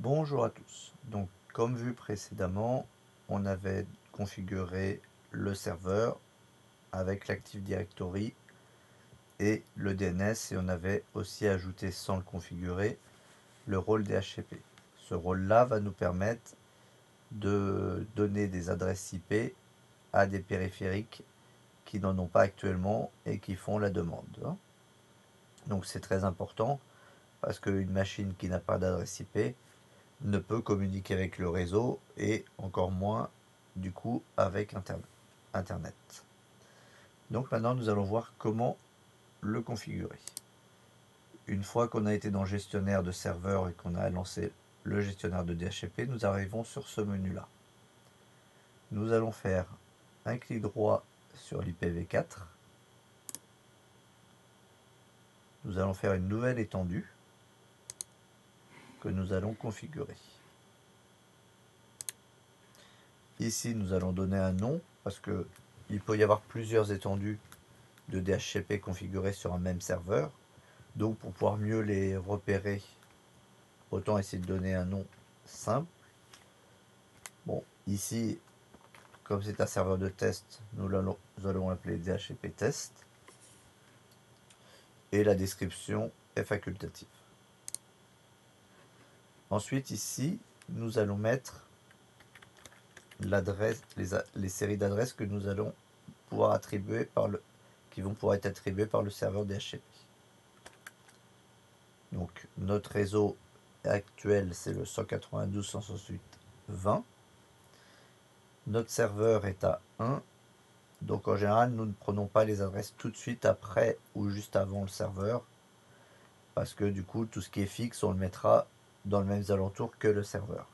Bonjour à tous. Donc, comme vu précédemment, on avait configuré le serveur avec l'Active Directory et le DNS, et on avait aussi ajouté, sans le configurer, le rôle DHCP. Ce rôle-là va nous permettre de donner des adresses IP à des périphériques qui n'en ont pas actuellement et qui font la demande. Donc c'est très important parce qu'une machine qui n'a pas d'adresse IP ne peut communiquer avec le réseau et encore moins du coup avec Internet. Donc maintenant nous allons voir comment le configurer. Une fois qu'on a été dans le gestionnaire de serveur et qu'on a lancé le gestionnaire de DHCP, nous arrivons sur ce menu là. Nous allons faire un clic droit sur l'IPv4. Nous allons faire une nouvelle étendue que nous allons configurer. Ici nous allons donner un nom parce que il peut y avoir plusieurs étendues de DHCP configurées sur un même serveur. Donc pour pouvoir mieux les repérer, autant essayer de donner un nom simple. Bon, ici, comme c'est un serveur de test, nous allons l'appeler DHCP test. Et la description est facultative. Ensuite, ici, nous allons mettre l'adresse, les séries d'adresses que nous allons pouvoir attribuer qui vont pouvoir être attribuées par le serveur DHCP. Donc notre réseau actuel, c'est le 192.168.20. Notre serveur est à 1. Donc en général, nous ne prenons pas les adresses tout de suite après ou juste avant le serveur. Parce que du coup, tout ce qui est fixe, on le mettra dans le même alentour que le serveur.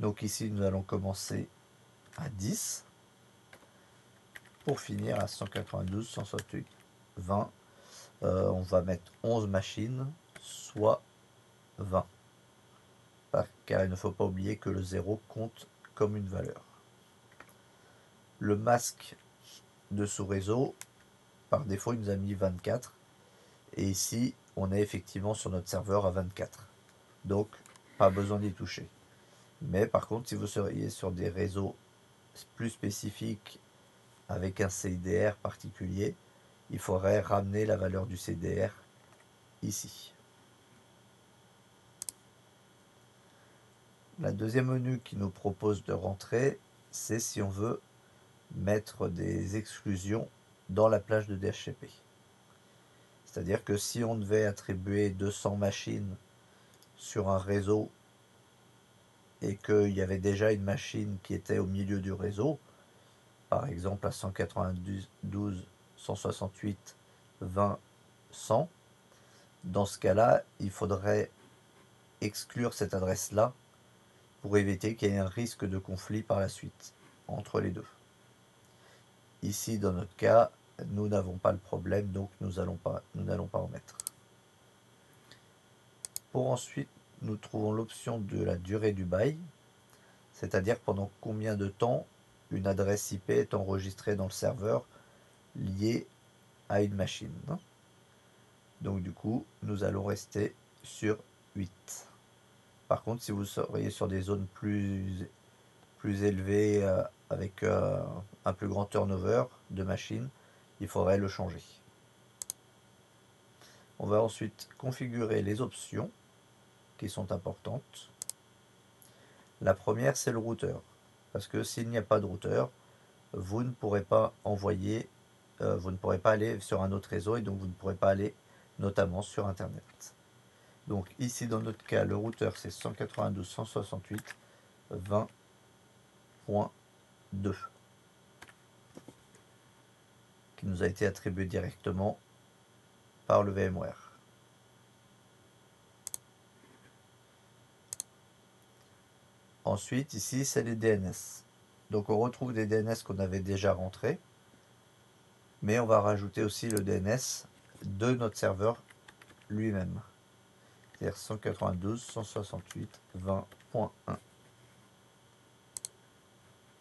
Donc ici, nous allons commencer à 10. Pour finir à 192.168.20. On va mettre 11 machines, soit 20. Car il ne faut pas oublier que le 0 compte comme une valeur. Le masque de sous-réseau, par défaut, il nous a mis 24. Et ici, on est effectivement sur notre serveur à 24. Donc, pas besoin d'y toucher. Mais par contre, si vous seriez sur des réseaux plus spécifiques avec un CIDR particulier, il faudrait ramener la valeur du CIDR ici. La deuxième menu qui nous propose de rentrer, c'est si on veut mettre des exclusions dans la plage de DHCP. C'est-à-dire que si on devait attribuer 200 machines sur un réseau et qu'il y avait déjà une machine qui était au milieu du réseau, par exemple à 192.168.20.100, dans ce cas-là, il faudrait exclure cette adresse-là pour éviter qu'il y ait un risque de conflit par la suite entre les deux. Ici, dans notre cas, nous n'avons pas le problème, donc nous n'allons pas en mettre. Pour ensuite, nous trouvons l'option de la durée du bail, c'est-à-dire pendant combien de temps une adresse IP est enregistrée dans le serveur lié à une machine. Donc du coup, nous allons rester sur 8. Par contre, si vous seriez sur des zones plus élevées, avec un plus grand turnover de machines, il faudrait le changer. On va ensuite configurer les options qui sont importantes. La première, c'est le routeur. Parce que s'il n'y a pas de routeur, vous ne pourrez pas envoyer, vous ne pourrez pas aller sur un autre réseau et donc vous ne pourrez pas aller notamment sur Internet. Donc ici, dans notre cas, le routeur, c'est 192.168.20.2 qui nous a été attribué directement par le VMware. Ensuite, ici, c'est les DNS. Donc on retrouve des DNS qu'on avait déjà rentrés, mais on va rajouter aussi le DNS de notre serveur lui-même. C'est-à-dire 192.168.20.1.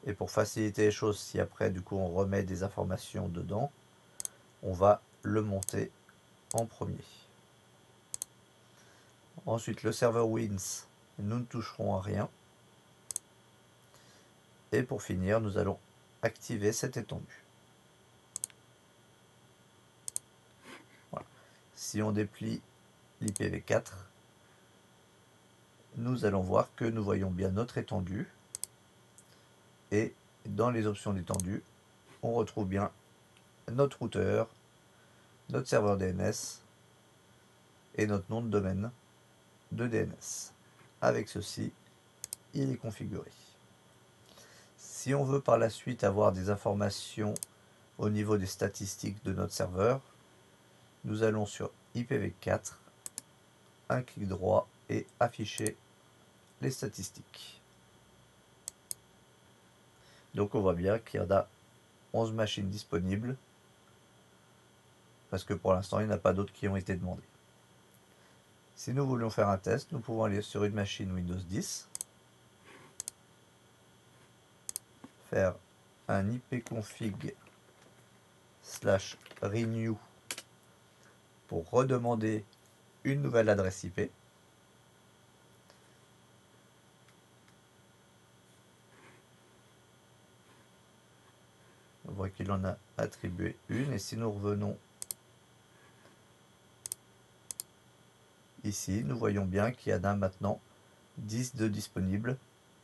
Et pour faciliter les choses, si après du coup on remet des informations dedans, on va le monter en premier. Ensuite, le serveur Wins, nous ne toucherons à rien. Et pour finir, nous allons activer cette étendue. Voilà. Si on déplie l'IPv4, nous allons voir que nous voyons bien notre étendue. Et dans les options d'étendue, on retrouve bien notre routeur, notre serveur DNS et notre nom de domaine de DNS. Avec ceci, il est configuré. Si on veut par la suite avoir des informations au niveau des statistiques de notre serveur, nous allons sur IPv4, un clic droit et afficher les statistiques. Donc on voit bien qu'il y en a 11 machines disponibles, parce que pour l'instant il n'y en a pas d'autres qui ont été demandées. Si nous voulions faire un test, nous pouvons aller sur une machine Windows 10, faire un ipconfig/renew pour redemander une nouvelle adresse IP. On voit qu'il en a attribué une, et si nous revenons ici, nous voyons bien qu'il y en a maintenant 10 de disponibles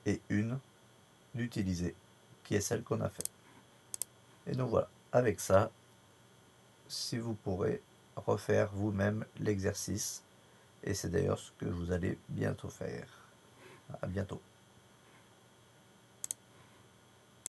et une d'utilisée, qui est celle qu'on a fait. Et donc voilà, avec ça, si vous pourrez refaire vous-même l'exercice, et c'est d'ailleurs ce que vous allez bientôt faire. À bientôt.